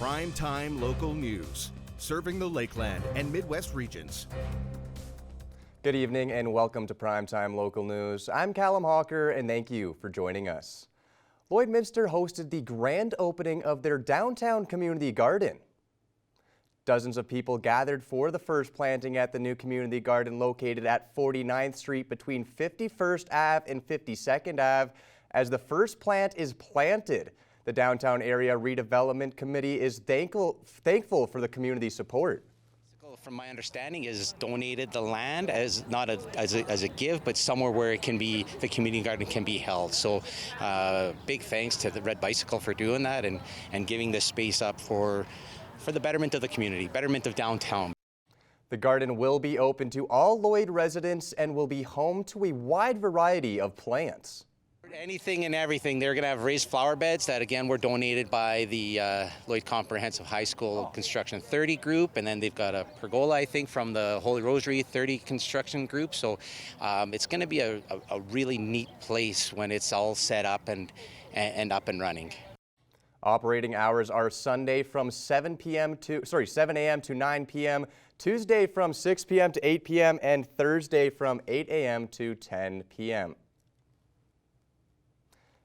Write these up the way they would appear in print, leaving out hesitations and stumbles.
Primetime local news, serving the Lakeland and Midwest regions. Good evening and welcome to Primetime Local News. I'm Callum Hawker and thank you for joining us. Lloydminster hosted the grand opening of their downtown community garden. Dozens of people gathered for the first planting at the new community garden located at 49th Street between 51st Ave and 52nd Ave. As the first plant is planted, the Downtown Area Redevelopment Committee is thankful for the community support. From my understanding, is donated the land as not as a gift, but somewhere where it can be, the community garden can be held. So big thanks to the Red Bicycle for doing that and giving this space up for the betterment of the community, betterment of downtown. The garden will be open to all Lloyd residents and will be home to a wide variety of plants. Anything and everything. They're going to have raised flower beds that, again, were donated by the Lloyd Comprehensive High School Construction 30 group, and then they've got a pergola, I think, from the Holy Rosary 30 construction group. So it's going to be a really neat place when it's all set up and up and running. Operating hours are Sunday from 7 a.m. to 9 p.m., Tuesday from 6 p.m. to 8 p.m., and Thursday from 8 a.m. to 10 p.m.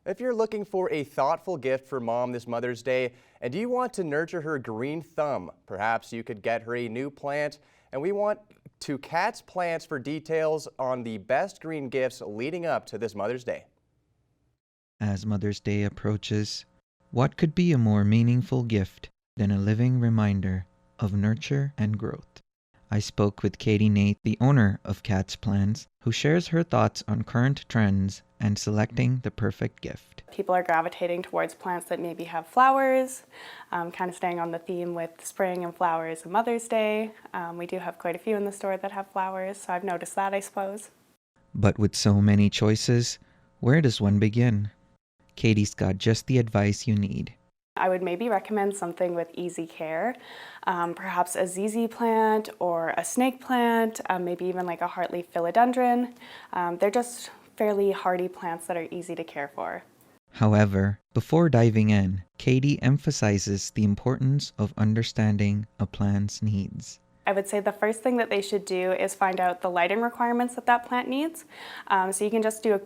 If you're looking for a thoughtful gift for Mom this Mother's Day and you want to nurture her green thumb, perhaps you could get her a new plant. And we want to Katz Plants for details on the best green gifts leading up to this Mother's Day. As Mother's Day approaches, what could be a more meaningful gift than a living reminder of nurture and growth? I spoke with Katie Nate, the owner of Katz Plants, who shares her thoughts on current trends and selecting the perfect gift. People are gravitating towards plants that maybe have flowers, kind of staying on the theme with spring and flowers and Mother's Day. We do have quite a few in the store that have flowers, so I've noticed that, I suppose. But with so many choices, where does one begin? Katie's got just the advice you need. I would maybe recommend something with easy care, perhaps a ZZ plant or a snake plant, maybe even like a heartleaf philodendron. They're just fairly hardy plants that are easy to care for. However, before diving in, Katie emphasizes the importance of understanding a plant's needs. I would say the first thing that they should do is find out the lighting requirements that plant needs. So you can just do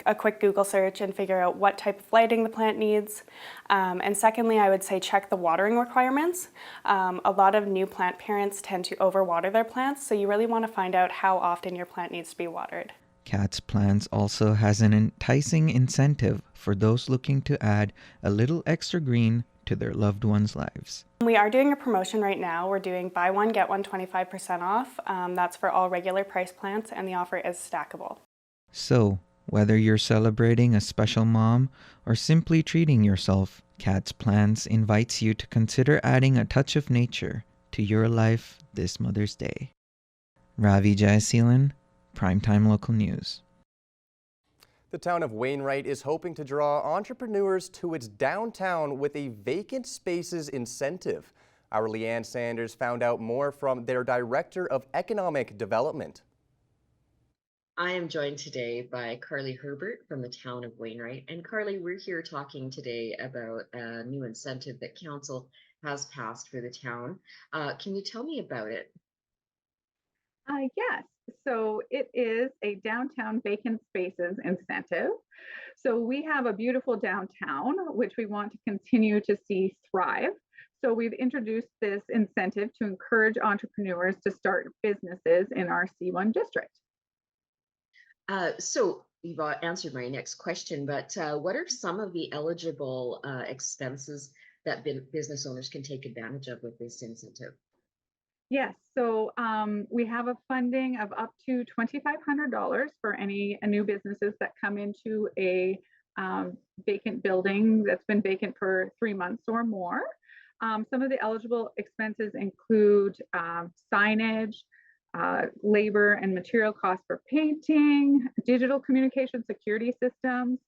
a quick Google search and figure out what type of lighting the plant needs. And secondly, I would say check the watering requirements. A lot of new plant parents tend to overwater their plants, so you really want to find out how often your plant needs to be watered. Katz Plants also has an enticing incentive for those looking to add a little extra green to their loved ones' lives. We are doing a promotion right now. We're doing buy one, get one 25% off. That's for all regular price plants, and the offer is stackable. So, whether you're celebrating a special mom or simply treating yourself, Katz Plants invites you to consider adding a touch of nature to your life this Mother's Day. Ravi Jayasilan, Primetime Local News. The town of Wainwright is hoping to draw entrepreneurs to its downtown with a vacant spaces incentive. Our Leanne Sanders found out more from their Director of Economic Development. I am joined today by Carly Herbert from the town of Wainwright. And Carly, we're here talking today about a new incentive that council has passed for the town. Can you tell me about it? Yes, so it is a downtown vacant spaces incentive. So we have a beautiful downtown, which we want to continue to see thrive. So we've introduced this incentive to encourage entrepreneurs to start businesses in our C1 district. So you've answered my next question, but what are some of the eligible expenses that business owners can take advantage of with this incentive? Yes, so we have a funding of up to $2,500 for any new businesses that come into a vacant building that's been vacant for 3 months or more. Some of the eligible expenses include signage, labor and material costs for painting, digital communication security systems,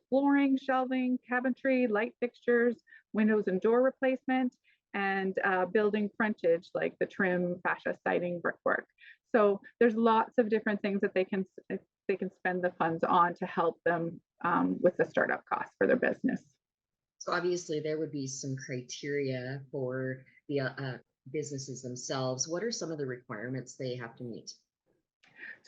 flooring, shelving, cabinetry, light fixtures, windows and door replacement, and building frontage like the trim, fascia, siding, brickwork. So there's lots of different things that they can spend the funds on to help them with the startup costs for their business. So obviously there would be some criteria for the businesses themselves. What are some of the requirements they have to meet?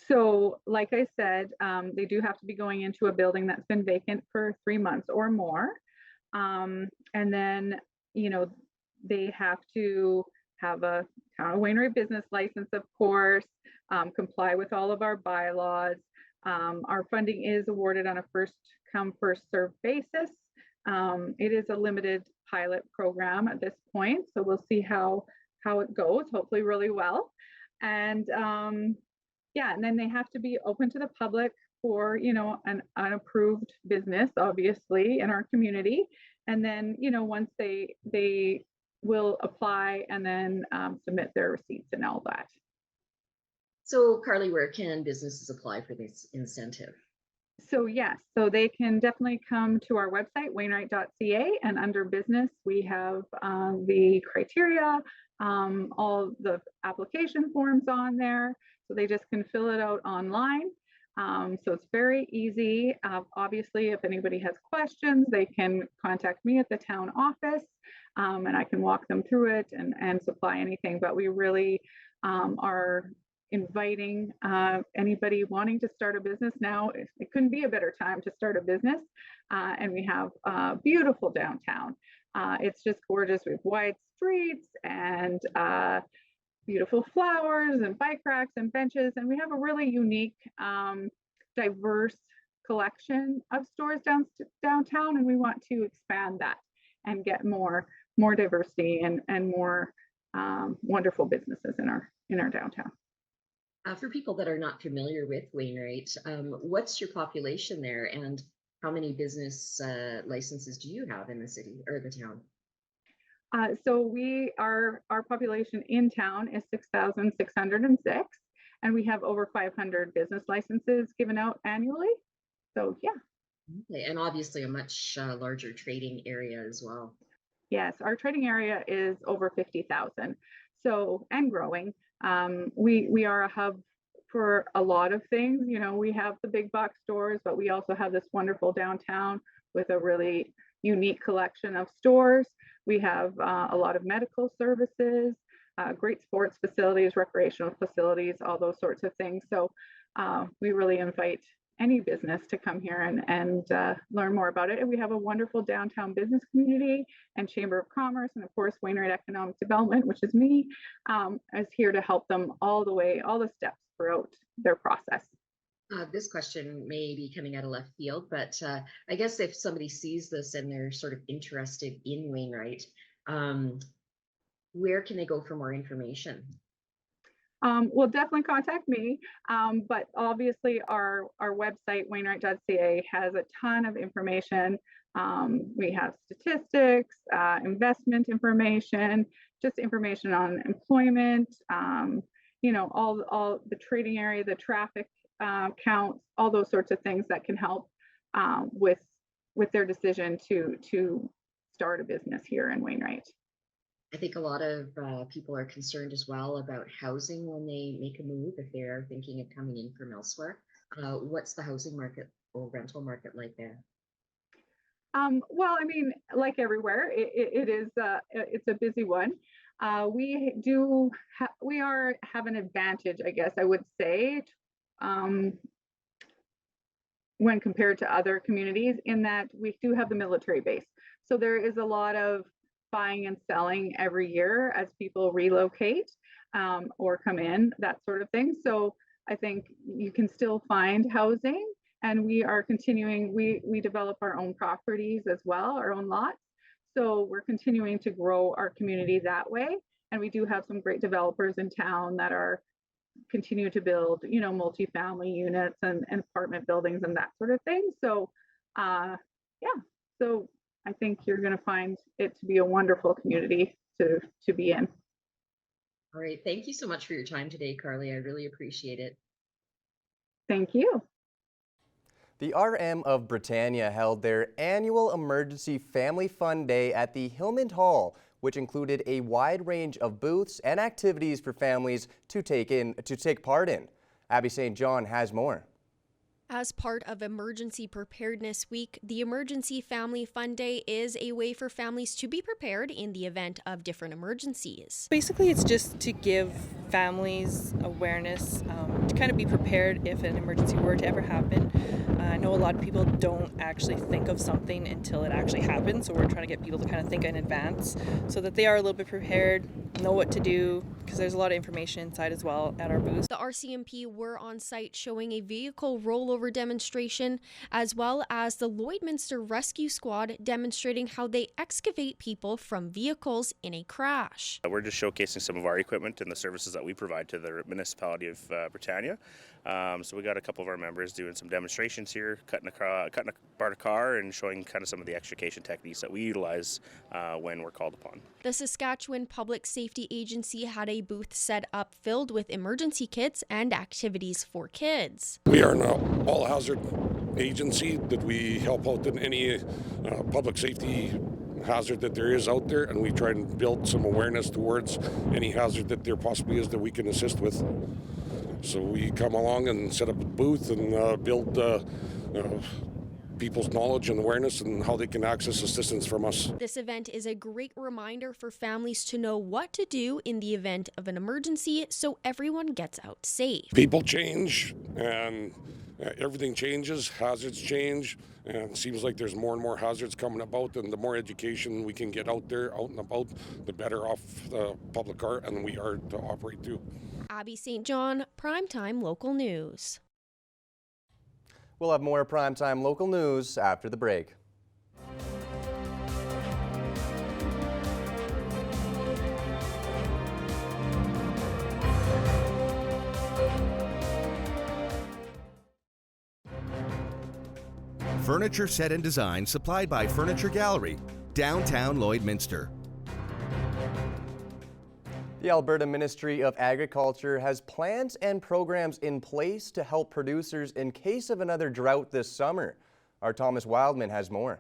So, like I said, they do have to be going into a building that's been vacant for 3 months or more. And then, you know, they have to have a Town of Wainwright business license, of course, comply with all of our bylaws. Our funding is awarded on a first come, first served basis. It is a limited pilot program at this point, so we'll see how it goes, hopefully really well. And yeah, and then they have to be open to the public for, you know, an unapproved business, obviously, in our community. And then, you know, once they will apply and then submit their receipts and all that. So Carly, where can businesses apply for this incentive? So yes, so they can definitely come to our website, wainwright.ca, and under business, we have the criteria, all the application forms on there. So they just can fill it out online. So it's very easy. Obviously, if anybody has questions, they can contact me at the town office, and I can walk them through it and supply anything. But we really are inviting anybody wanting to start a business now. It couldn't be a better time to start a business. And we have a beautiful downtown. It's just gorgeous. We have wide streets and beautiful flowers and bike racks and benches. And we have a really unique, diverse collection of stores downtown. And we want to expand that and get more diversity and more wonderful businesses in our downtown. For people that are not familiar with Wainwright, what's your population there, and how many business licenses do you have in the city or the town? So our population in town is 6,606, and we have over 500 business licenses given out annually. So yeah. Okay, and obviously a much larger trading area as well. Yes, our trading area is over 50,000. So, and growing. We are a hub for a lot of things. You know, we have the big box stores, but we also have this wonderful downtown with a really unique collection of stores. We have a lot of medical services, great sports facilities, recreational facilities, all those sorts of things. So we really invite any business to come here and learn more about it. And we have a wonderful downtown business community and Chamber of Commerce, and of course Wainwright Economic Development, which is me, is here to help them all the steps throughout their process. This question may be coming out of left field, but I guess if somebody sees this and they're sort of interested in Wainwright, where can they go for more information? Well, definitely contact me. But obviously our website, wainwright.ca, has a ton of information. We have statistics, investment information, just information on employment, you know, all the trading area, the traffic counts, all those sorts of things that can help with their decision to start a business here in Wainwright. I think a lot of people are concerned as well about housing when they make a move, if they are thinking of coming in from elsewhere. What's the housing market or rental market like there? Well, I mean, like everywhere, it is it's a busy one. We have an advantage, I guess I would say, when compared to other communities, in that we do have the military base. So there is a lot of buying and selling every year as people relocate or come in, that sort of thing. So I think you can still find housing, and we are continuing, we develop our own properties as well, our own lots. So we're continuing to grow our community that way. And we do have some great developers in town that are continue to build, you know, multifamily units and apartment buildings and that sort of thing. So yeah, so I think you're going to find it to be a wonderful community to be in. All right. Thank you so much for your time today, Carly. I really appreciate it. Thank you. The RM of Britannia held their annual Emergency Family Fun Day at the Hillman Hall, which included a wide range of booths and activities for families to take part in. Abby St. John has more. As part of Emergency Preparedness Week, the Emergency Family Fund Day is a way for families to be prepared in the event of different emergencies. Basically, it's just to give families awareness, to kind of be prepared if an emergency were to ever happen. I know a lot of people don't actually think of something until it actually happens, so we're trying to get people to kind of think in advance so that they are a little bit prepared, know what to do, because there's a lot of information inside as well at our booth. The RCMP were on site showing a vehicle rollover demonstration, as well as the Lloydminster Rescue Squad demonstrating how they excavate people from vehicles in a crash. We're just showcasing some of our equipment and the services that we provide to the municipality of Britannia. So we got a couple of our members doing some demonstrations here, cutting apart a car and showing kind of some of the extrication techniques that we utilize when we're called upon. The Saskatchewan Public Safety Agency had a booth set up filled with emergency kits and activities for kids. We are an all-hazard agency that we help out in any public safety hazard that there is out there, and we try and build some awareness towards any hazard that there possibly is that we can assist with. So we come along and set up a booth and build people's knowledge and awareness and how they can access assistance from us. This event is a great reminder for families to know what to do in the event of an emergency so everyone gets out safe. People change and everything changes, hazards change, and it seems like there's more and more hazards coming about, and the more education we can get out there, out and about, the better off the public are and we are to operate too. Abby St. John, Primetime Local News. We'll have more Primetime Local News after the break. Furniture set and design supplied by Furniture Gallery, downtown Lloydminster. The Alberta Ministry of Agriculture has plans and programs in place to help producers in case of another drought this summer. Our Thomas Wildman has more.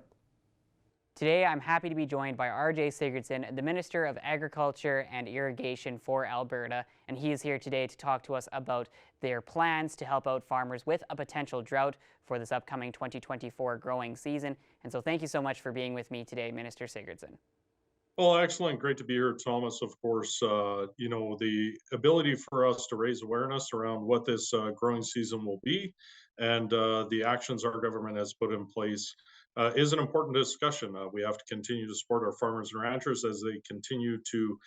Today, I'm happy to be joined by R.J. Sigurdsson, the Minister of Agriculture and Irrigation for Alberta, and he is here today to talk to us about their plans to help out farmers with a potential drought for this upcoming 2024 growing season. And so thank you so much for being with me today, Minister Sigurdsson. Well, excellent. Great to be here, Thomas. Of course, the ability for us to raise awareness around what this growing season will be and the actions our government has put in place is an important discussion. We have to continue to support our farmers and ranchers as they continue to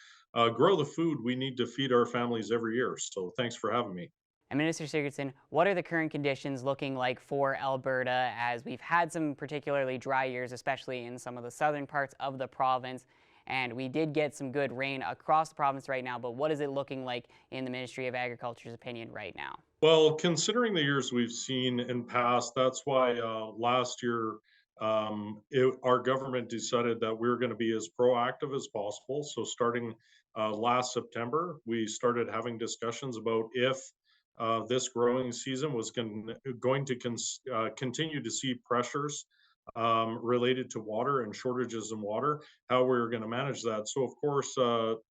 grow the food we need to feed our families every year. So thanks for having me. And Minister Sigurdsson, what are the current conditions looking like for Alberta as we've had some particularly dry years, especially in some of the southern parts of the province? And we did get some good rain across the province right now, but what is it looking like in the Ministry of Agriculture's opinion right now? Well, considering the years we've seen in past, that's why last year our government decided that we were going to be as proactive as possible. So starting last September, we started having discussions about if this growing season was going to continue to see pressures related to water and shortages in water, how we were going to manage that. So, of course,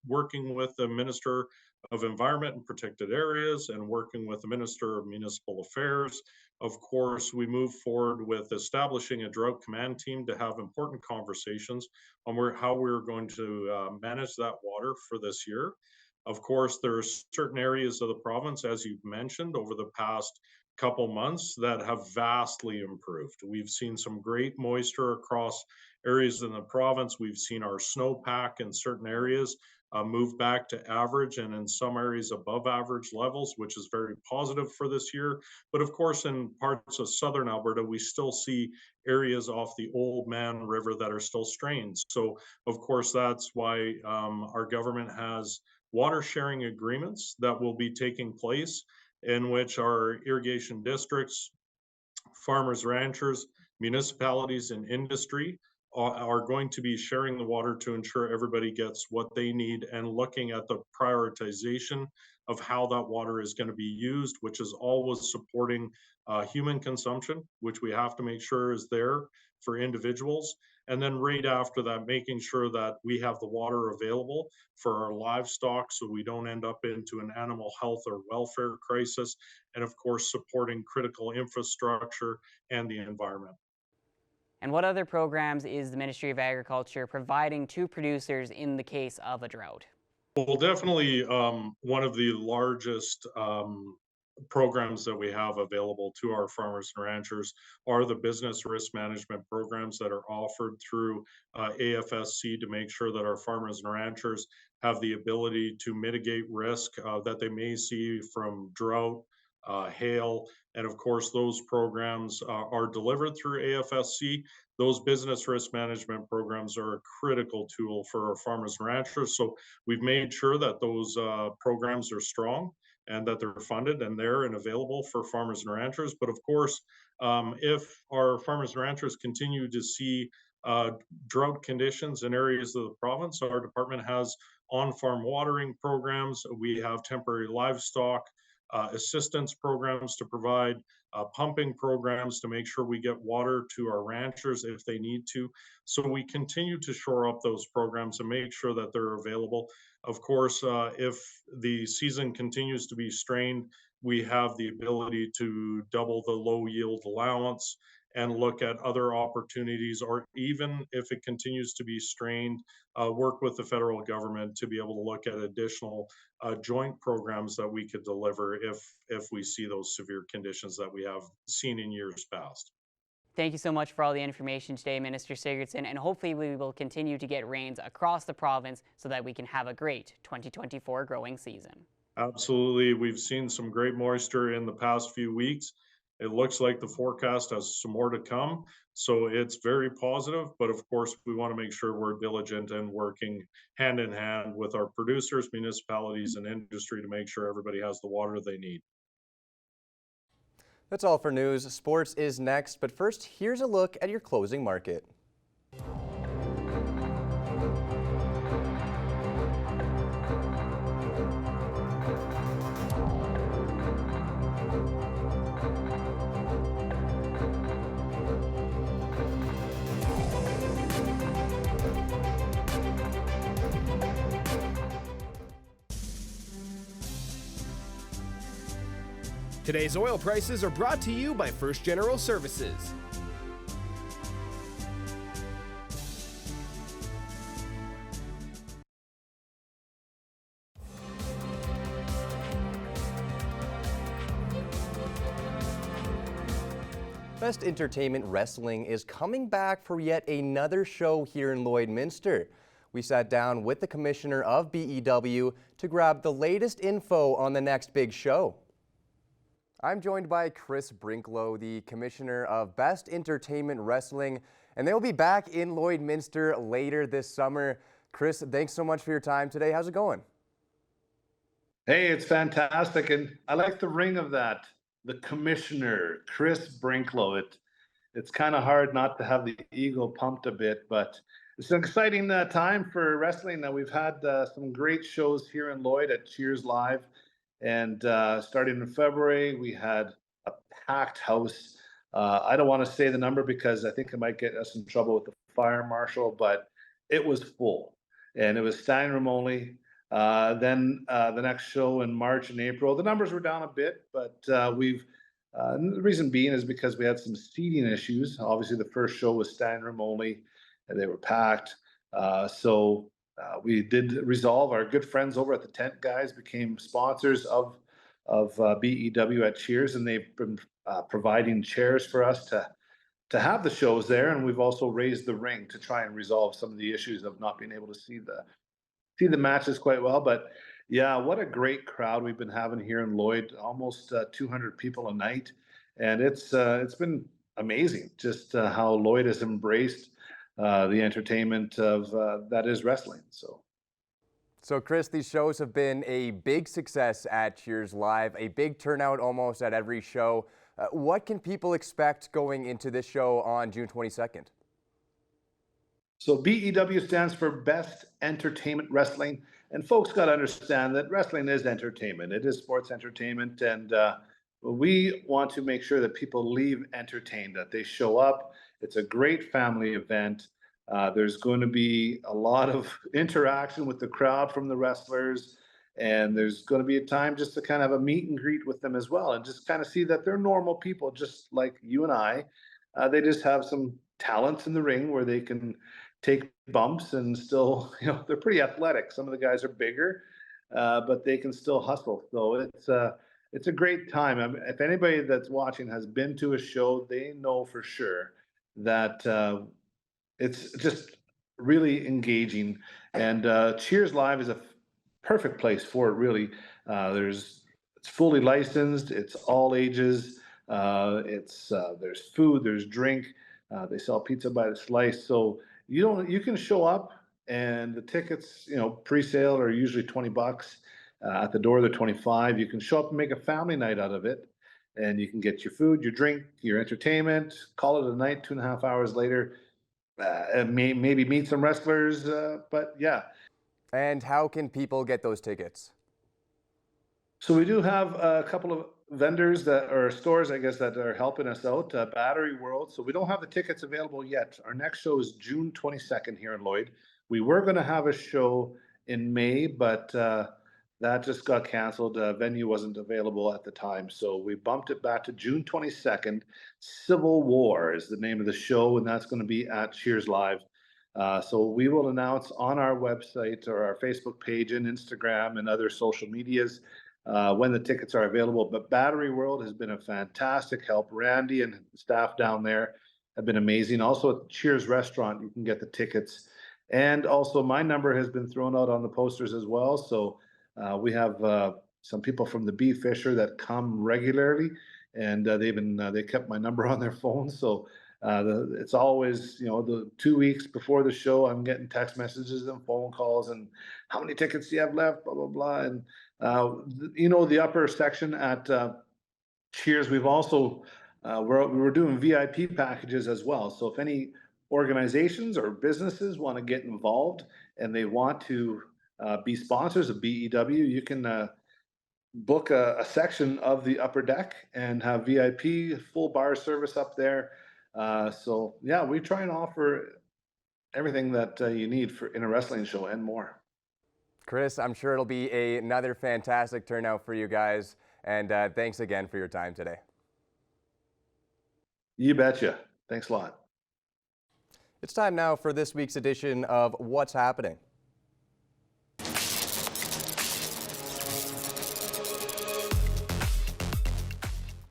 working with the Minister of Environment and Protected Areas and working with the Minister of Municipal Affairs, of course, we moved forward with establishing a drought command team to have important conversations on how we were going to manage that water for this year. Of course, there are certain areas of the province, as you've mentioned, over the past couple months that have vastly improved. We've seen some great moisture across areas in the province. We've seen our snowpack in certain areas move back to average and in some areas above average levels, which is very positive for this year. But of course, in parts of southern Alberta, we still see areas off the Old Man River that are still strained. So of course, that's why our government has water sharing agreements that will be taking place in which our irrigation districts, farmers, ranchers, municipalities, and industry are going to be sharing the water to ensure everybody gets what they need and looking at the prioritization of how that water is going to be used, which is always supporting human consumption, which we have to make sure is there for individuals. And then right after that, making sure that we have the water available for our livestock so we don't end up into an animal health or welfare crisis. And of course, supporting critical infrastructure and the environment. And what other programs is the Ministry of Agriculture providing to producers in the case of a drought? Well, definitely one of the largest programs that we have available to our farmers and ranchers are the business risk management programs that are offered through AFSC to make sure that our farmers and ranchers have the ability to mitigate risk that they may see from drought, hail, and of course those programs are delivered through AFSC. Those business risk management programs are a critical tool for our farmers and ranchers. So we've made sure that those programs are strong and that they're funded and there and available for farmers and ranchers. But of course, if our farmers and ranchers continue to see drought conditions in areas of the province, our department has on-farm watering programs. We have temporary livestock assistance programs to provide pumping programs to make sure we get water to our ranchers if they need to. So we continue to shore up those programs and make sure that they're available. Of course, if the season continues to be strained, we have the ability to double the low yield allowance and look at other opportunities, or even if it continues to be strained, work with the federal government to be able to look at additional joint programs that we could deliver if we see those severe conditions that we have seen in years past. Thank you so much for all the information today, Minister Sigurdsson, and hopefully we will continue to get rains across the province so that we can have a great 2024 growing season. Absolutely. We've seen some great moisture in the past few weeks. It looks like the forecast has some more to come. So it's very positive, but of course we want to make sure we're diligent and working hand in hand with our producers, municipalities, and industry to make sure everybody has the water they need. That's all for news. Sports is next, but first, here's a look at your closing market. Today's oil prices are brought to you by First General Services. Best Entertainment Wrestling is coming back for yet another show here in Lloydminster. We sat down with the commissioner of BEW to grab the latest info on the next big show. I'm joined by Chris Brinklow, the commissioner of Best Entertainment Wrestling, and they'll be back in Lloydminster later this summer. Chris, thanks so much for your time today. How's it going? Hey, it's fantastic, and I like the ring of that. The commissioner, Chris Brinklow. It's kind of hard not to have the ego pumped a bit, but it's an exciting time for wrestling. Now we've had some great shows here in Lloyd at Cheers Live, and starting in February, we had a packed house. I don't want to say the number because I think it might get us in trouble with the fire marshal, but it was full, and it was standing room only. Then the next show in March and April, the numbers were down a bit, but the reason being is because we had some seating issues. Obviously, the first show was standing room only, and they were packed. So we did resolve. Our good friends over at the Tent Guys became sponsors of BEW at Cheers, and they've been providing chairs for us to have the shows there. And we've also raised the ring to try and resolve some of the issues of not being able to see the matches quite well. But yeah, what a great crowd we've been having here in Lloyd, almost 200 people a night. And it's been amazing just how Lloyd has embraced the entertainment of that is wrestling. So Chris, these shows have been a big success at Cheers Live, a big turnout almost at every show. What can people expect going into this show on June 22nd? So BEW stands for Best Entertainment Wrestling. And folks got to understand that wrestling is entertainment. It is sports entertainment. And we want to make sure that people leave entertained, that they show up. It's a great family event. There's going to be a lot of interaction with the crowd from the wrestlers. And there's going to be a time just to kind of have a meet and greet with them as well. And just kind of see that they're normal people, just like you and I. They just have some talents in the ring where they can take bumps and still, they're pretty athletic. Some of the guys are bigger, but they can still hustle. So it's a great time. I mean, if anybody that's watching has been to a show, they know for sure that it's just really engaging. And Cheers Live is a perfect place for it, really. It's fully licensed. It's all ages. There's food, there's drink. They sell pizza by the slice. So you can show up, and the tickets, pre-sale are usually $20. At the door, they're $25. You can show up and make a family night out of it, and you can get your food, your drink, your entertainment, call it a night. 2.5 hours later, maybe meet some wrestlers, but yeah. And how can people get those tickets? So we do have a couple of vendors or stores, I guess, that are helping us out. Battery World. So we don't have the tickets available yet. Our next show is June 22nd here in Lloyd. We were going to have a show in May, but that just got canceled. Venue wasn't available at the time, so we bumped it back to June 22nd. Civil War is the name of the show, and that's going to be at Cheers Live. So we will announce on our website or our Facebook page and Instagram and other social medias when the tickets are available. But Battery World has been a fantastic help. Randy and staff down there have been amazing. Also at the Cheers Restaurant, you can get the tickets. And also my number has been thrown out on the posters as well. So we have some people from the Bee Fisher that come regularly, and they kept my number on their phone. So it's always, the 2 weeks before the show, I'm getting text messages and phone calls and how many tickets do you have left, blah, blah, blah. And, the upper section at Cheers, we've also, we're doing VIP packages as well. So if any organizations or businesses want to get involved and they want to be sponsors of BEW, you can book a section of the upper deck and have VIP, full bar service up there. So yeah, we try and offer everything that you need in a wrestling show and more. Chris, I'm sure it'll be another fantastic turnout for you guys. And thanks again for your time today. You betcha. Thanks a lot. It's time now for this week's edition of What's Happening.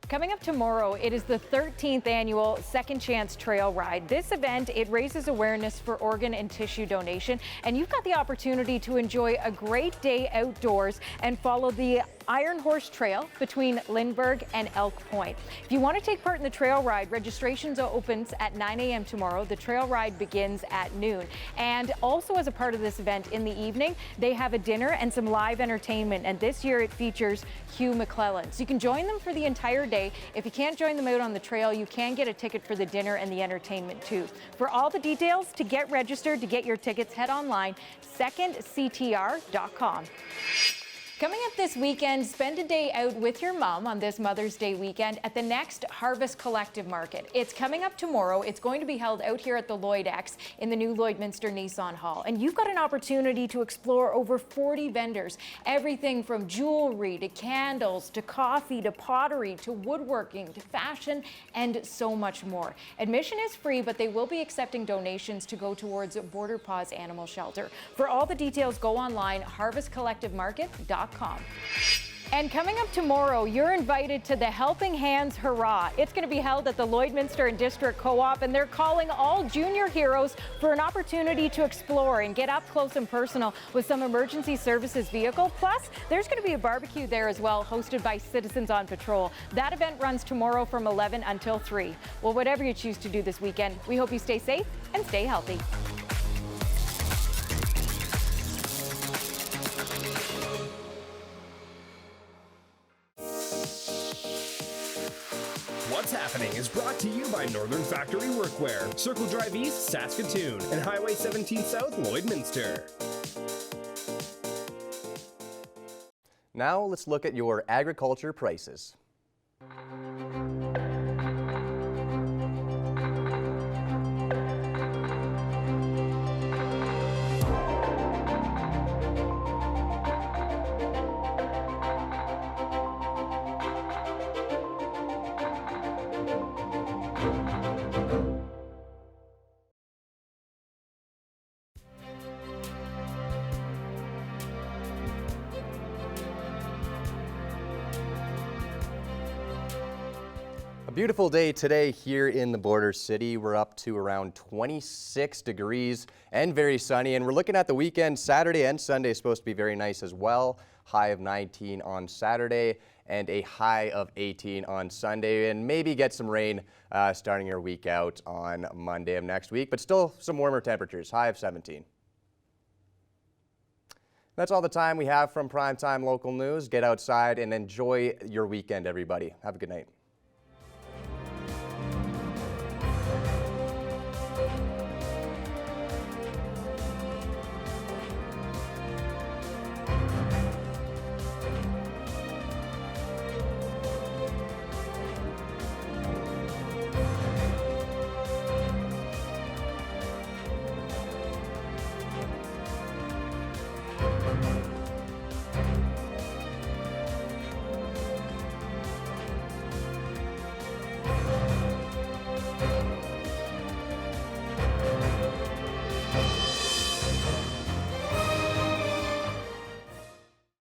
Coming up tomorrow, it is the 13th annual Second Chance Trail Ride. This event, it raises awareness for organ and tissue donation, and you've got the opportunity to enjoy a great day outdoors and follow the Iron Horse Trail between Lindbergh and Elk Point. If you want to take part in the trail ride, registrations opens at 9 a.m. tomorrow. The trail ride begins at noon. And also as a part of this event in the evening, they have a dinner and some live entertainment. And this year it features Hugh McClellan. So you can join them for the entire day. If you can't join them out on the trail, you can get a ticket for the dinner and the entertainment too. For all the details, to get registered, to get your tickets, head online, secondctr.com. Coming up this weekend, spend a day out with your mom on this Mother's Day weekend at the next Harvest Collective Market. It's coming up tomorrow. It's going to be held out here at the Lloyd X in the new Lloydminster Nissan Hall. And you've got an opportunity to explore over 40 vendors, everything from jewelry to candles to coffee to pottery to woodworking to fashion and so much more. Admission is free, but they will be accepting donations to go towards Border Paws Animal Shelter. For all the details, go online, harvestcollectivemarket.com. And coming up tomorrow, you're invited to the Helping Hands Hurrah. It's going to be held at the Lloydminster and District Co-op, and they're calling all junior heroes for an opportunity to explore and get up close and personal with some emergency services vehicle. Plus, there's going to be a barbecue there as well, hosted by Citizens on Patrol. That event runs tomorrow from 11 until 3. Well, whatever you choose to do this weekend, we hope you stay safe and stay healthy. What's Happening is brought to you by Northern Factory Workwear, Circle Drive East, Saskatoon, and Highway 17 South, Lloydminster. Now let's look at your agriculture prices. Beautiful day today here in the border city. We're up to around 26 degrees and very sunny, and we're looking at the weekend. Saturday and Sunday is supposed to be very nice as well. High of 19 on Saturday and a high of 18 on Sunday, and maybe get some rain starting your week out on Monday of next week, but still some warmer temperatures, high of 17. That's all the time we have from Primetime Local News. Get outside and enjoy your weekend, everybody. Have a good night.